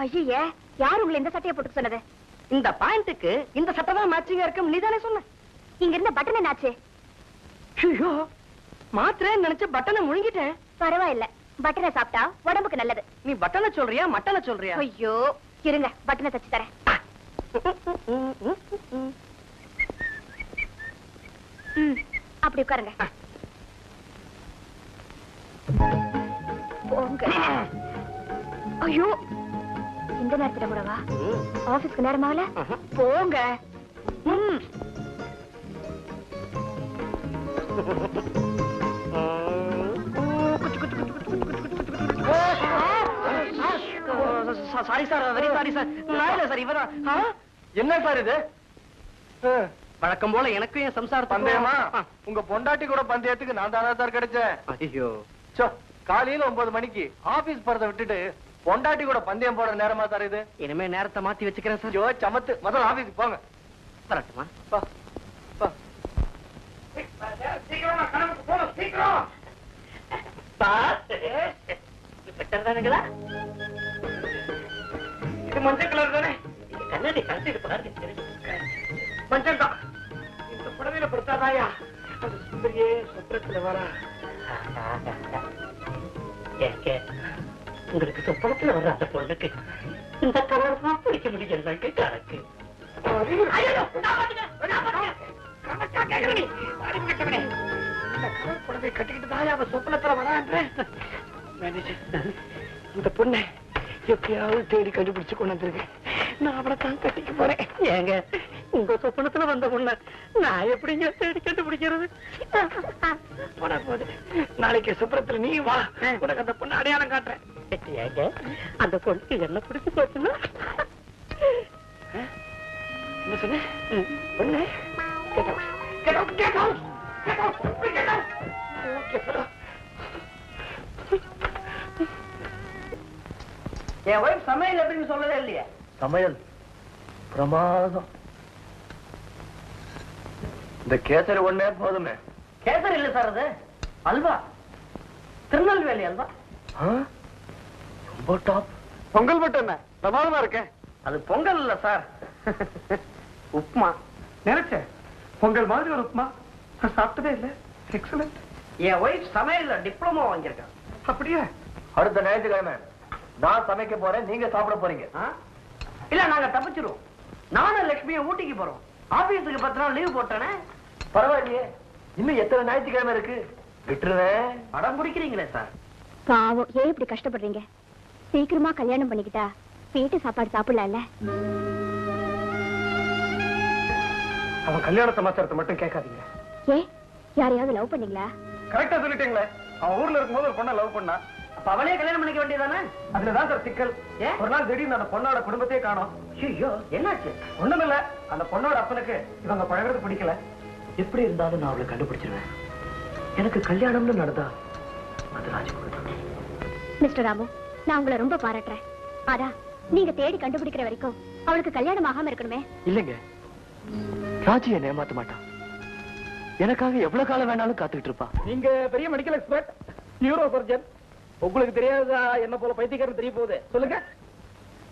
ஐயே, யார் உங்களை இந்த சட்டையை போட்டு சொன்னது? இந்த பாயிண்ட்டுக்கு இந்த சட்டை தான் மேட்சிங்கா இருக்கும், நீ தானே சொன்ன. இங்க இருந்த பட்டன் என்னாச்சு? ஐயோ, மாத்திரேன்னு நினைச்சு பட்டனை முழுங்கிட்டேன். பரவாயில்ல, பட்டனை சாப்பிட்டா உடம்புக்கு நல்லது. நீ பட்டனை சொல்றியா மட்டனை சொல்றியா? ஐயோ இருங்க, பட்டனை தச்சு தரேன். அப்படி உட்காருங்க. போங்க. ஐயோ, இந்த நேரத்துல கூடவா? ஆபீஸ்க்கு நேரமாவல? போங்க. Sorry sir, very sorry sir. Sir இவரா? என்ன சார் இது? வழக்கம் போல எனக்கும் என் சம்சார பந்தயமா? உங்க பொண்டாட்டி கூட பந்தயத்துக்கு நான் தானே சார் கிடைச்சேன். ஐயோ, காலையில 9 மணிக்கு ஆபீஸ் போறதை விட்டுட்டு பொண்டாட்டி கூட பந்தயம் போற நேரமா சார் இது? இனிமே நேரத்தை மாத்தி வச்சுக்கிறேன் சார். ஐயோ சமத்து, முதல்ல ஆபீஸ்க்கு போங்க. வரட்டுமா? சீக்கிரமா கணக்கு போங்க, சீக்கிரம். தானுங்களா? இது மஞ்சள் கலர் தானே? கண்ணாடி கழிச்சிட்டு பாருங்க. மஞ்சள் தான். இந்த புடவையில படுத்தாதாயா அந்த சுந்தரியே சொப்பனத்துல வரா? உங்களுக்கு சொப்பனத்துல வர்ற அந்த பொண்ணுக்கு இந்த கலர் தான் பிடிக்க முடியும் கணக்கு. புடவை கட்டிக்கிட்டு தாயா அவ சொப்பனத்துல வரான்ற இந்த பொண்ணை எப்பயாவது தேடி கண்டுபிடிச்சு கொண்டு வந்திருக்கேன். நான் அவளை தான் கட்டிக்க போறேன். ஏங்க, உங்க சொப்பனத்துல வந்த பொண்ண நான் எப்படிங்க தேடி கண்டுபிடிக்கிறது? போது நாளைக்கு சொப்பனத்துல நீ வா, உனக்கு அந்த பொண்ணு அடையாளம் காட்டுறேன். ஏங்க, அந்த பொண்ணுக்கு என்ன பிடிச்சு போச்சுன்னா என்ன சொன்ன? பொண்ணு என் ஒய்ஃப் சமையல் எப்படின்னு சொல்லவே இல்லையே. சமையல் பிரமாதம். இந்த கேசரி ஒண்ணே போதுமே. கேசரி இல்ல சார், அது அல்வா, திருநெல்வேலி அல்வா. ரொம்ப டாப். பொங்கல் மட்டும் என்ன பிரமாதமா இருக்கேன். அது பொங்கல் இல்ல சார், உப்மா. நினைச்சேன் பொங்கல் மாதிரி ஒரு உப்மா சாப்பிட்டதே இல்ல. எக்ஸலன்ட். என் ஒய்ஃப் சமையல்ல டிப்ளமோ வாங்கியிருக்கேன். அப்படியே? அடுத்த ஞாயிற்றுக்கிழமை நான் சமைக்க போறேன், நீங்க சாப்பிட போறீங்க. இல்ல, நாங்க தப்பிச்சிருவோம். நானும் லட்சுமியும் ஊட்டிக்கு போறோம். ஆபீஸுக்கு 10 நாள் லீவ் போட்டானே. பரவாயில்லையே, இன்னும் எத்தனை ஞாயிற்றுக்கிழமை இருக்கு? விட்டுருவேன். படம் பிடிக்கிறீங்களே சார். பாவம், ஏன் இப்படி கஷ்டப்படுறீங்க? சீக்கிரமா கல்யாணம் பண்ணிக்கிட்டா வீட்டு சாப்பாடு சாப்பிடலாம்ல. அவன் கல்யாண சமாச்சாரத்தை மட்டும் கேட்காதீங்க. ஏ, யாரையாவது லவ் பண்ணீங்களா? கரெக்டா சொல்லிட்டீங்களே. அவன் ஊர்ல இருக்கும்போது ஒரு பொண்ணை லவ் பண்ணா. அப்ப அவளே கல்யாணம் பண்ணிக்க வேண்டியதானே? அதுலதான் சார் சிக்கல். ஒரு நாள் திடீர்னு அந்த பொண்ணோட குடும்பத்தையே காணோம். ஐயோ, என்னாச்சு? ஒண்ணுமில்ல, அந்த பொண்ணோட அப்பனுக்கு இவங்க பழகிறது பிடிக்கல. எப்படி இருந்தாலும் நான் அவளை கண்டுபிடிச்சிருவேன். எனக்கு கல்யாணம்னு நடந்தா அது ராஜ்குமார். மிஸ்டர் ராமு, நான் உங்களை ரொம்ப பாராட்டுறேன். ஆனா நீங்க தேடி கண்டுபிடிக்கிற வரைக்கும் அவளுக்கு கல்யாணம் ஆகாம இருக்கணுமே. இல்லைங்க, ராஜி என்னை ஏமாத்த மாட்டான். எனக்காக எவ்வளவு காலம் வேணாலும் காத்துக்கிட்டு இருப்பா. நீங்க பெரிய மெடிக்கல் எக்ஸ்பர்ட், நியூரோ சர்ஜன். உங்களுக்கு தெரியாதா என்ன போல பைத்தியக்காரன் தெரிய போகுது? சொல்லுங்க.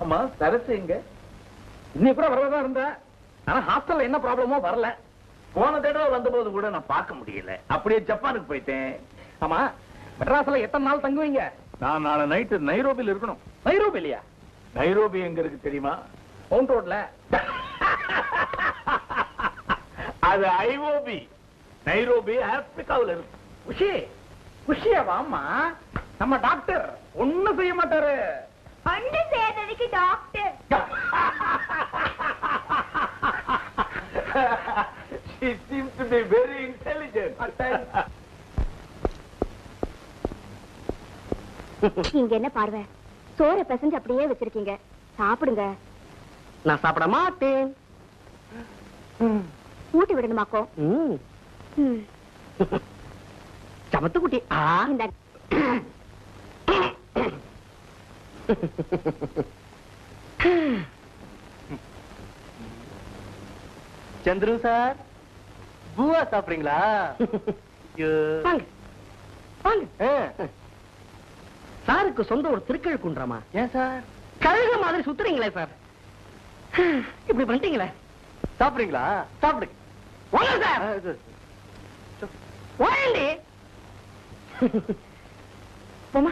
ஆமா, சரசு இங்க இன்னைக்கு கூட வரதான் இருந்தா, ஆனா ஹாஸ்டல்ல என்ன ப்ராப்ளமோ வரல. போன தடவை வந்தபோது கூட நான் பார்க்க முடியல. அப்படியே ஜப்பானுக்கு போயிட்டேன். ஆமா, மெட்ராஸ்ல எத்தனை நாள் தங்குவீங்க? நான் நாளை நைட்டு நைரோபியில் இருக்கணும். நைரோபிலியா? நைரோபி எங்க இருக்கு தெரியுமா? மவுண்ட் ரோட்ல. அது ஐஓபி. நைரோபி ஆப்பிரிக்காவில் இருக்கு. உஷி, உஷியாவாமா, நம்ம டாக்டர் ஒண்ணும் செய்ய மாட்டாரு. ஒண்ணு செய்யறதுக்கு doctor. She seems to be very intelligent. நீங்க என்ன பார்வை, சோற பிசைஞ்சு அப்படியே வச்சிருக்கீங்க, சாப்பிடுங்க. நான் சாப்பிட மாட்டேன். ஊட்டி விடணுமாக்கோ? சமத்து குட்டி. சந்துரு சார், பூவா சாப்பிடுறீங்களா? சாருக்கு சொந்த ஒரு திருக்கழுக்குன்றமா? ஏன் சார்? கழுகு மாதிரி சுத்துறீங்களே சார். இப்படி பண்ணிட்டீங்களே. சாப்பிடுறீங்களா? சாப்பிடுங்க. வாங்க சார். வாங்கி போமா.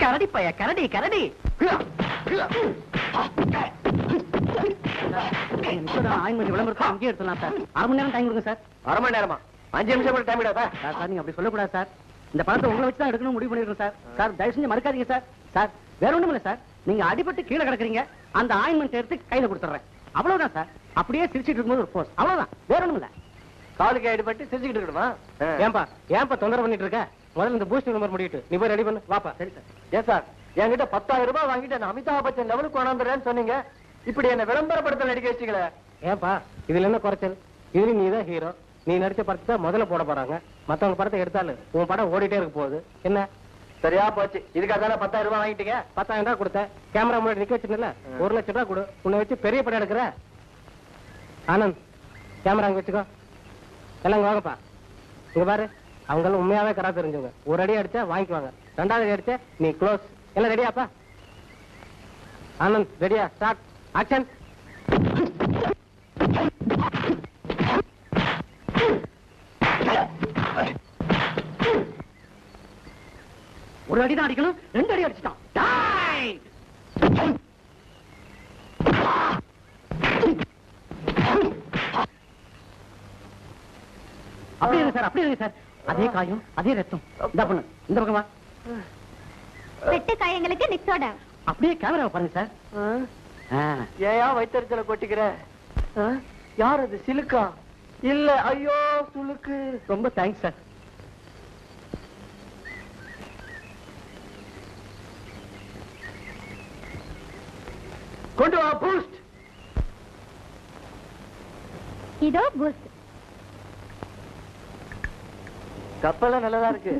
கரடி பைய, கரடி கரடி. விளம்பரத்தை அங்கேயே எடுத்துலாம் சார். 1/2 மணி நேரம் டைம் கொடுங்க சார். 1/2 மணி நேரமா? 5 நிமிஷம் கூட டைம் விடாதா சார்? நீங்க அப்படி சொல்லக்கூடாது சார். இந்த படத்தை உங்களை வச்சு தான் எடுக்கணும் முடிவு பண்ணிருக்கோம் சார். சார் தயவு செஞ்சு மறுக்காதீங்க சார். சார் வேற ஒண்ணும் இல்ல சார். நீங்க அடிபட்டு கீழே கிடக்குறீங்க, அந்த ஆயின்மெண்ட் எடுத்து கையில கொடுத்துறேன். அவ்வளவுதான் சார். அப்படியே சிரிச்சிட்டு இருக்கும்போது ஒரு போஸ், அவ்வளவுதான், வேற ஒண்ணும் இல்ல. காலுக்கு அடிபட்டு சிரிச்சுக்கிட்டு இருக்கணுமா? ஏன்பா தொந்தரவு பண்ணிட்டு இருக்க? முதல்ல இந்த பூஸ்ட் நம்பர் முடிட்டு நீ போய் ரெடி பண்ணு. வாப்பா. சரி சார். ஏன் சார், என்கிட்ட 10,000 ரூபாய் வாங்கிட்டு நான் அமிதாப் பச்சன் லெவலுக்கு கொண்டாந்துறேன்னு சொன்னீங்க. இப்படி என்ன விளம்பரப்படுத்த நடிக்க வச்சுக்கல. ஏன்பா இதுல என்ன குறைச்சல்? இதுல நீ தான் ஹீரோ. நீ நடிச்ச படத்தை தான் முதல்ல போட போறாங்க. மத்தவங்க படத்தை எடுத்தாலும் உன் படம் ஓடிட்டே இருக்க போகுது. என்ன சரியா போச்சு. இதுக்காக தானே 10,000 ரூபாய் வாங்கிட்டீங்க? 10,000 ரூபாய் கொடுத்தேன். கேமரா முன்னாடி நிக்க வச்சுல 1 லட்சம் ரூபாய் கொடு. உன்னை வச்சு பெரிய படம் எடுக்கிற. ஆனந்த் கேமரா அங்க வச்சுக்கோ. எல்லாம் இங்க வாங்கப்பா. இங்க பாரு, அவங்க உண்மையாவே கரா தெரிஞ்சவங்க. ஒரு அடி அடிச்சா வாங்கிக்குவாங்க, 2வது அடி அடிச்சா நீ க்ளோஸ். எல்லாம் ரெடியாப்பா? ஆனந்த் ரெடியா? Start action. ஒரு அடி தான் அடிக்கணும், 2 அடி அடிச்சிட்டான். அப்படி இருக்கு சார், அப்படி இருக்கு சார். அதே காயம், அதே ரத்தம். இந்த பொண்ணு இந்த பக்கமா. வெட்டு காயங்களுக்கு நிக்ஸோட. அப்படியே கேமரா பாருங்க சார். ஏயா வயிற்றுச்சல கொட்டிக்கிற? யார் அது? சிலுக்கா? இல்ல, ஐயோ சுளுக்கு. ரொம்ப தேங்க்ஸ் சார். கொண்டு வா பூஸ்ட். இதோ பூஸ்ட். கப்பெல்லாம் நல்லதா இருக்கு.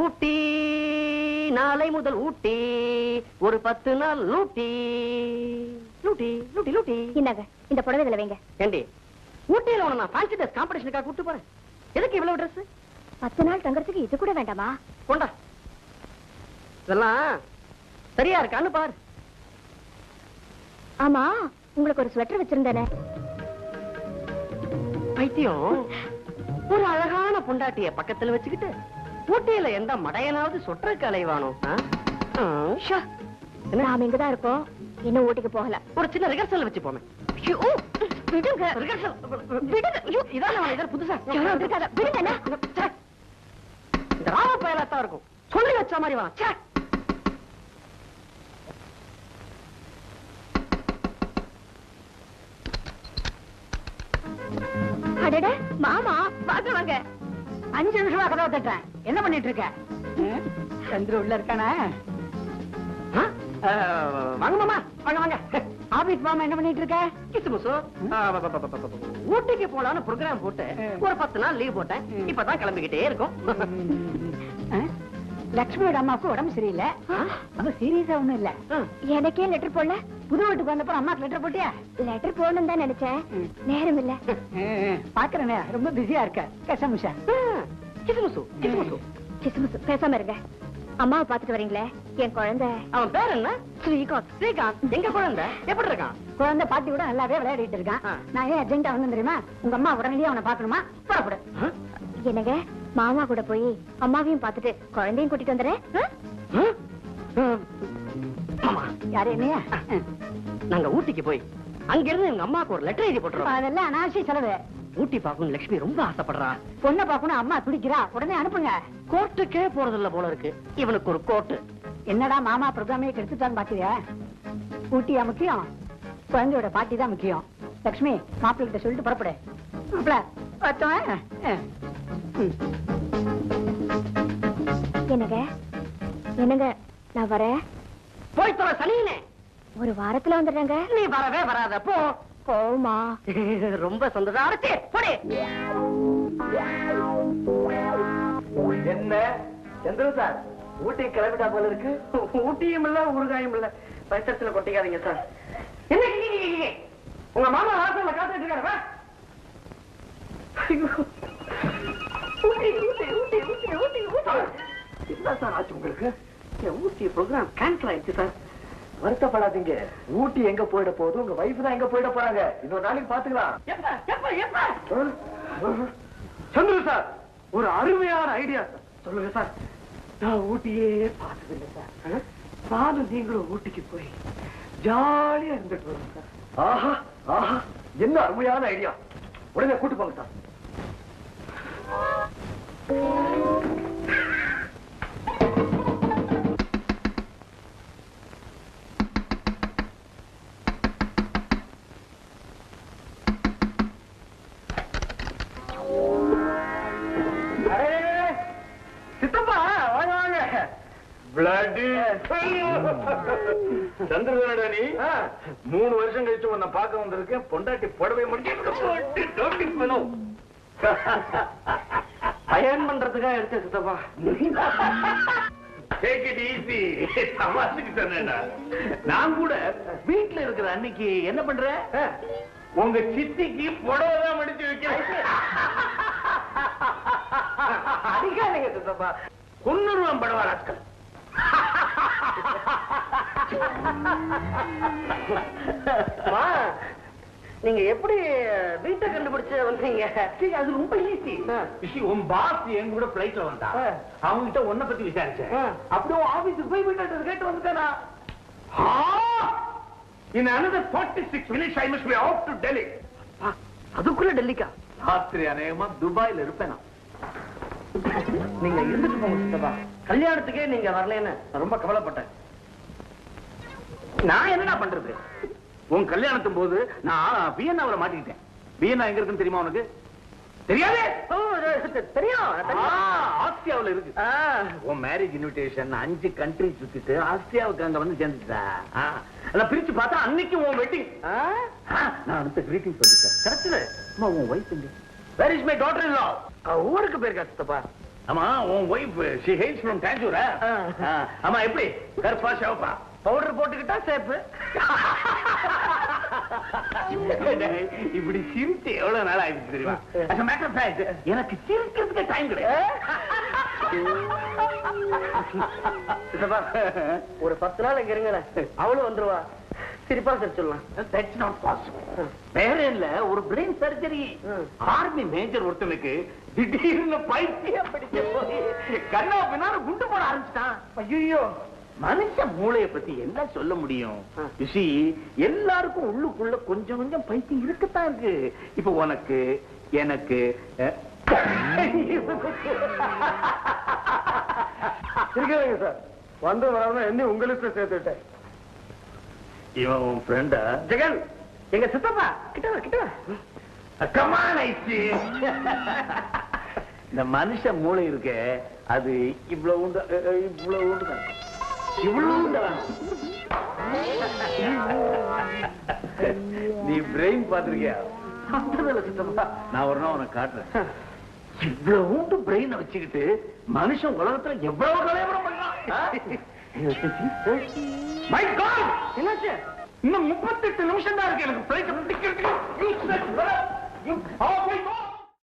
ஊட்டி நாளை முதல் ஊட்டி, ஒரு 10 நாள் லூட்டி. லூட்டி லூட்டி லூட்டி. இந்தாங்க இந்த புடவை இதுல வைங்க. ஏண்டி ஊட்டியில உன நான் ஃபேன்சி ட்ரெஸ் காம்படிஷனுக்காக கூட்டு போறேன். எதுக்கு இவ்வளவு ட்ரெஸ்? 10 நாள் தங்கறதுக்கு இது கூட வேண்டாமா? கொண்டா. இதெல்லாம் சரியா இருக்கான்னு பாரு. ஆமா, உங்களுக்கு ஒரு ஸ்வெட்டர் வச்சிருந்தேனே. பைத்தியம், ஒரு அழகான பொண்டாட்டிய பக்கத்துல வச்சுக்கிட்டு ஊட்டியில எந்த மடையனாவது சொட்டருக்கு அலைவானோ? நாம இங்கதான் இருக்கோம், இன்னும் ஊட்டிக்கு போகல. ஒரு சின்ன ரிகர்சல் வச்சு போமே. விடுங்க ரிகர்சல் விடுங்க. இதான் இதர் புதுசா யாரும் வந்திருக்காங்க. விடுங்க. இந்த ராம பயலாத்தான் இருக்கும். சொல்லி வச்ச மாதிரி வா. அடட மாமா வாங்க வாங்க. 5 நிமிஷமா கதவை தட்டுறேன். என்ன பண்ணிட்டு இருக்க? சந்திர உள்ள இருக்கானா? வாங்க மாமா, வாங்க வாங்க. ஆபீஸ் மாமா என்ன பண்ணிட்டு இருக்க? கிசுமுசு ஊட்டிக்கு போலான்னு ப்ரோக்ராம் போட்டு ஒரு 10 நாள் லீவ் போட்டேன். இப்பதான் கிளம்பிக்கிட்டே இருக்கும். லட்சுமியோட அம்மாவுக்கு உடம்பு சரியில்லை. அவ சீரியஸா ஒண்ணும் இல்ல. எனக்கே லெட்டர் போடல. புது வீட்டுக்கு வந்தப்ப அம்மாக்கு லெட்டர் போட்டியா? லெட்டர் போடணும் தான் நினைச்சேன், நேரம் இல்ல. பாக்குறேனே ரொம்ப பிஸியா இருக்க. கசமுஷா கிசுமுசு கிசுமுசு கிசுமுசு பேசாம இருங்க. அம்மாவை பாத்துட்டு வரீங்களே, என் குழந்தை. அவன் பேர் என்ன? ஸ்ரீகாந்த். ஸ்ரீகாந்த் எங்க குழந்தை? எப்படி இருக்கான்? குழந்தை பாட்டி கூட நல்லாவே விளையாடிட்டு இருக்கான். நான் ஏன் அர்ஜென்ட்டா வந்து தெரியுமா? உங்க அம்மா உடனடியே அவனை பாக்கணுமா? புறப்படு. என்னங்க, மாமா கூட போய் அம்மாவையும் பாத்துட்டு குழந்தையும் கூட்டிட்டு வந்துறேன். யாரு என்னையா? நாங்க ஊட்டிக்கு போய் அங்க இருந்து எங்க அம்மாவுக்கு ஒரு லெட்டர் எழுதி போட்டுறோம். அதெல்லாம் அனாவசிய செலவு. ஊட்டி பாக்கணும் லட்சுமி ரொம்ப ஆசைப்படுறா. பொண்ணை பாக்கணும் அம்மா துடிக்கிறா. உடனே அனுப்புங்க. கோர்ட்டுக்கே போறதில்ல போல இருக்கு. இவனுக்கு ஒரு கோர்ட்டு. என்னடா மாமா ப்ரோக்ராமே கெடுத்துட்டான்னு பாக்குறியா? ஊட்டியா முக்கியம்? குழந்தையோட பாட்டி தான் முக்கியம். லட்சுமி மாப்பிள்ளை கிட்ட சொல்லிட்டு புறப்படு. மாப்பிள்ள என்னங்க என்னங்க, நான் வரேன். போய் தொலை சனியனே. ஒரு வாரத்துல வந்துடுறேங்க. நீ வரவே வராத போ. போமா. ரொம்ப சந்தோஷம். அடுத்து போடு. என்ன சந்திரன் சார் ஊட்டி கிளம்பிட்டா போல இருக்கு? ஊட்டியும் இல்ல ஊறுகாயும் இல்ல. பைசத்துல கொட்டிக்காதீங்க சார். என்ன உங்க மாமா வாசல்ல காத்துட்டு இருக்காரு. வா. என்ன சார் ஆச்சு உங்களுக்கு? ஊட்டி ப்ரோக்ராம் கேன்சல் ஆயிடுச்சு சார். வருத்தப்படாதீங்க. ஊட்டி எங்க போயிட போகுது, உங்க வைஃப் தான் எங்க போயிட போறாங்க. இன்னொரு நாளைக்கு பாத்துக்கலாம். சந்திர சார், ஒரு அருமையான ஐடியா சார். சொல்லுங்க சார். நான் ஊட்டியே பார்த்ததில்லை சார். நானும் நீங்களும் ஊட்டிக்கு போய் ஜாலியா இருந்துட்டு வரோம் சார். ஆஹா ஆஹா, என்ன அருமையான ஐடியா. உடனே கூட்டு போங்க சார். சித்தப்பா வாங்க வாங்க. சந்திரதனடா நீ 3 வருஷம் கழிச்சு உன்னை பார்க்க வந்திருக்கேன். பொண்டாட்டி புடவை முடிச்சு அயன் பண்றதுக்காக எடுத்த சித்தப்பா. Take it easy. தமாசுக்கு சொன்னேன்டா. நான் கூட வீட்டுல இருக்கிற அன்னைக்கு என்ன பண்ற, உங்க சித்திக்கு புடவை தான் மடிச்சு வைக்கிறேன். அடிக்காதீங்க சித்தப்பா. 90 படவா ராஸ்கல். நீங்க எப்படி வீட்டை கண்டுபிடிச்சு வந்தீங்க? அது ரொம்ப ஈஸி. உன் பாஸ் என் கூட பிளைட்ல வந்தா, அவங்க கிட்ட உன்னை பத்தி விசாரிச்சேன். அப்படியே ஆபீஸுக்கு போய் வீட்டு கேட்டு வந்துட்டானா. In another 46 minutes I must be off to Delhi. அதுக்குள்ள டெல்லிக்கா? ராத்திரி அநேகமா துபாயில இருப்பேன். நீங்க இருந்துட்டு போங்க சித்தப்பா. கல்யாணத்துக்கே நீங்க வரலன்னு ரொம்ப கவலைப்பட்டேன். நான் என்னடா பண்றது? உன் கல்யாணத்தும் போது நான் வியன்னாவில மாட்டிக்கிட்டேன். வியன்னா எங்க இருக்குன்னு தெரியுமா உனக்கு? தெரியாதே? தெரியும். ஆஸ்திரியாவுல இருக்கு. உன் மேரேஜ் இன்விடேஷன் 5 கண்ட்ரி சுத்திட்டு ஆஸ்திரியாவுக்கு அங்க வந்து சேர்ந்துட்டா. அதான் பிரிச்சு பார்த்தா அன்னைக்கு உன் வெட்டிங். நான் அடுத்த கிரீட்டிங் சொல்லிட்டேன். கரெக்ட்ல உன் வைஃப் எங்க? Where is my daughter-in-law? ஊருக்கு போயிருக்கா சித்தப்பா. ஆமா உன் wife she hails from Tanjore. ஆமா எப்படி கர்ப்பா ஷவப்பா பவுடர் போட்டுக்கிட்டா சேப்பு. இப்படி சிரிச்சு எவ்வளவு நாள் ஆயிடுச்சு தெரியுமா? As a matter of fact, எனக்கு சிரிக்கிறதுக்கு டைம் கிடையாது. ஒரு 10 நாள் இங்க இருங்க, அவளும் வந்துருவா. சிரிப்பா சிரிச்சிடலாம். That's not possible. வேற இல்ல, ஒரு பிரெயின் சர்ஜரி. ஆர்மி மேஜர் ஒருத்தனுக்கு திடீர்னு பைத்தியம் பிடிச்ச போய் கண்ணா பின்னால குண்டு போட ஆரம்பிச்சிட்டான். ஐயோ, மனுஷ மூளைய பத்தி என்ன சொல்ல முடியும்? எல்லாருக்கும் உள்ளுக்குள்ள கொஞ்சம் கொஞ்சம் பைத்தியம் இருக்கத்தான் இருக்கு. இப்ப உனக்கு எனக்கு இருக்காங்க சார். வந்து வராம என்ன உங்களுக்கு சேர்த்துட்டேன். இவன் உன் ஃப்ரெண்டா? ஜெகன் எங்க சித்தப்பா. கிட்ட வா, கிட்ட வா. இந்த மனுஷ மூளை இருக்கு அது இவ்வளவு உண்டு இவ்வளவு உண்டு இவ்வளவு உண்டு. நீ பிரெயின் பாத்திருக்கியா? நான் ஒரு நாள் உனக்கு காட்டுறேன். இவ்வளவு உண்டு பிரெயினை வச்சுக்கிட்டு மனுஷன் உலகத்துல எவ்வளவு கலையபுரம் பண்றான். இன்னும் 38 நிமிஷம் தான் இருக்கு எனக்கு.